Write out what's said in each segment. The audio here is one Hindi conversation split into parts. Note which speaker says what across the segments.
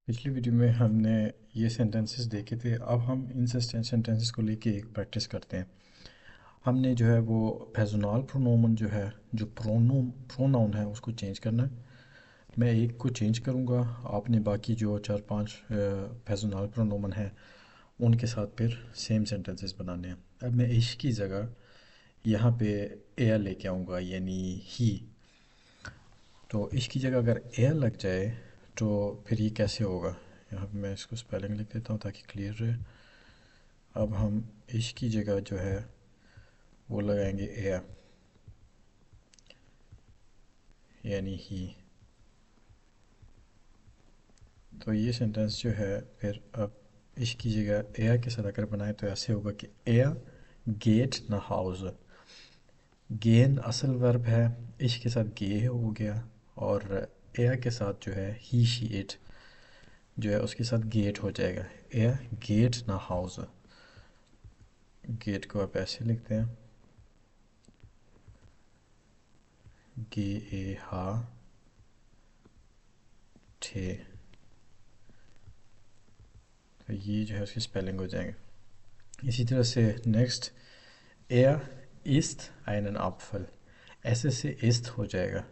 Speaker 1: पिछली वीडियो में हमने ये सेंटेंसेस देखे थे। अब हम इन सेंटेंसेस को लेके एक प्रैक्टिस करते हैं। हमने जो है वो पर्सनल प्रोनोमन जो है, जो प्रोनाउन है, उसको चेंज करना है। मैं एक को चेंज करूँगा, आपने बाकी जो 4-5 पर्सनल प्रोनोमन है उनके साथ फिर सेम सेंटेंसेस बनाने हैं। अब मैं इश की जगह यहाँ पे एयर लेके आऊँगा, यानी ही। तो इश की जगह अगर एयर लग जाए तो फिर ये कैसे होगा। यहाँ पे मैं इसको स्पेलिंग लिख देता हूँ ताकि क्लियर रहे। अब हम इश की जगह जो है वो लगाएंगे एयर, यानी ही। तो ये सेंटेंस जो है फिर अब इश की जगह एयर के साथ अगर बनाए तो ऐसे होगा कि एयर गेट ना हाउस। गेन असल वर्ब है, इश के साथ गे हो गया, और एयर के साथ जो है ही शी इट जो है उसके साथ गेट हो जाएगा। एयर गेट ना हाउस। गेट को आप ऐसे लिखते हैं, गे ए हा ठे। तो ये जो है उसकी स्पेलिंग हो जाएंगे। इसी तरह से नेक्स्ट, एयर इस्त einen Apfel। ऐसे से इस्त हो जाएगा,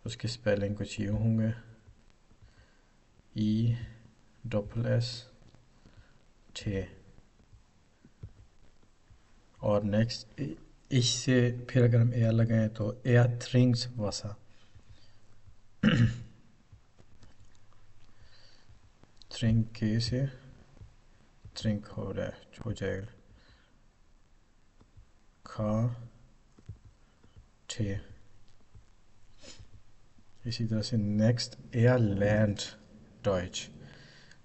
Speaker 1: उसकी स्पेलिंग कुछ यूँ होंगे, ई डबल एस ठे। और नेक्स्ट इस से फिर अगर हम एयर लगाएं तो एयर थ्रिंक्स वसा। थ्रिंक के से थ्रिंक हो रहा है, हो जाएगा खा ठे। इसी तरह से नेक्स्ट, एयर लैंड डॉइच।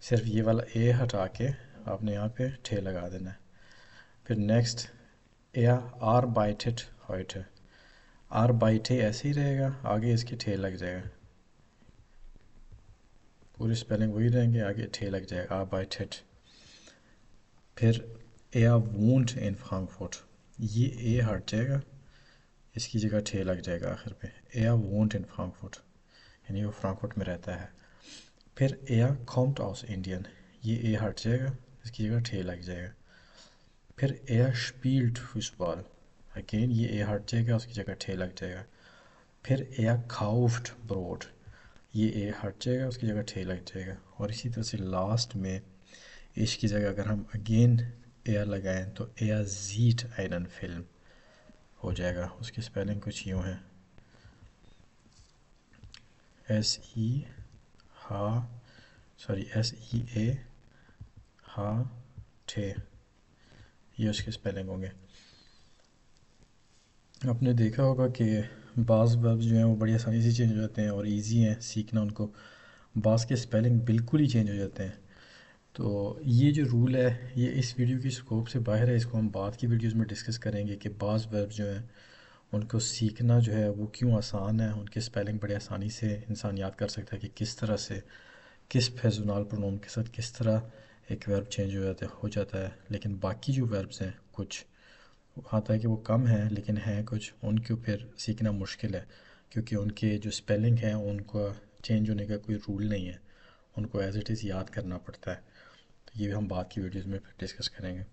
Speaker 1: सिर्फ ये वाला ए हटा के आपने यहाँ पे ठे लगा देना है। फिर नेक्स्ट, एयर आर बाइटेड heute। आर बाइटे ऐसे ही रहेगा, आगे इसके ठे लग जाएगा। पूरी स्पेलिंग वही रहेंगे, आगे ठे लग जाएगा, आर बाइटेड। फिर एयर वूंड इन फ्रैंकफर्ट। ये ए हट जाएगा, इसकी जगह ठे लग जाएगा आखिर पे। एयर वूंड इन फ्रैंकफर्ट, यानी वो फ्रैंकफर्ट में रहता है। फिर एयर कॉम्ट आउस इंडियन। ये ए हट जाएगा, इसकी जगह ठे लग जाएगा। फिर एयर स्पील्ड फुटबॉल। अगेन ये ए हट जाएगा, उसकी जगह ठे लग जाएगा। फिर एयर काउफ्ड ब्रोड। ये ए हट जाएगा, उसकी जगह ठे लग जाएगा। और इसी तरह से लास्ट में इश की जगह अगर हम अगेन एयर लगाएं तो एयर जीट आइनन फिल्म हो जाएगा। उसकी स्पेलिंग कुछ यूँ है, एस ई हा सॉरी एस ई ए हा ठे। ये उसके स्पेलिंग होंगे। आपने देखा होगा कि बाज़ वर्ब्स जो हैं वो बड़ी आसानी से चेंज हो जाते हैं और इजी हैं सीखना उनको। बाज़ के स्पेलिंग बिल्कुल ही चेंज हो जाते हैं। तो ये जो रूल है ये इस वीडियो की स्कोप से बाहर है, इसको हम बाद की वीडियोस में डिस्कस करेंगे कि बाज़ वर्ब्स जो हैं उनको सीखना जो है वो क्यों आसान है। उनके स्पेलिंग बड़े आसानी से इंसान याद कर सकता है कि किस तरह से, किस फेजुनाल प्रोनाउन के साथ किस तरह एक वर्ब चेंज हो जाता है। लेकिन बाकी जो वर्ब्स हैं कुछ आता है कि वो कम है, लेकिन हैं कुछ उनको फिर सीखना मुश्किल है, क्योंकि उनके जो स्पेलिंग है उनका चेंज होने का कोई रूल नहीं है, उनको एज इट इज़ याद करना पड़ता है। तो ये भी हम बाद की वीडियोज़ में फिर डिस्कस करेंगे।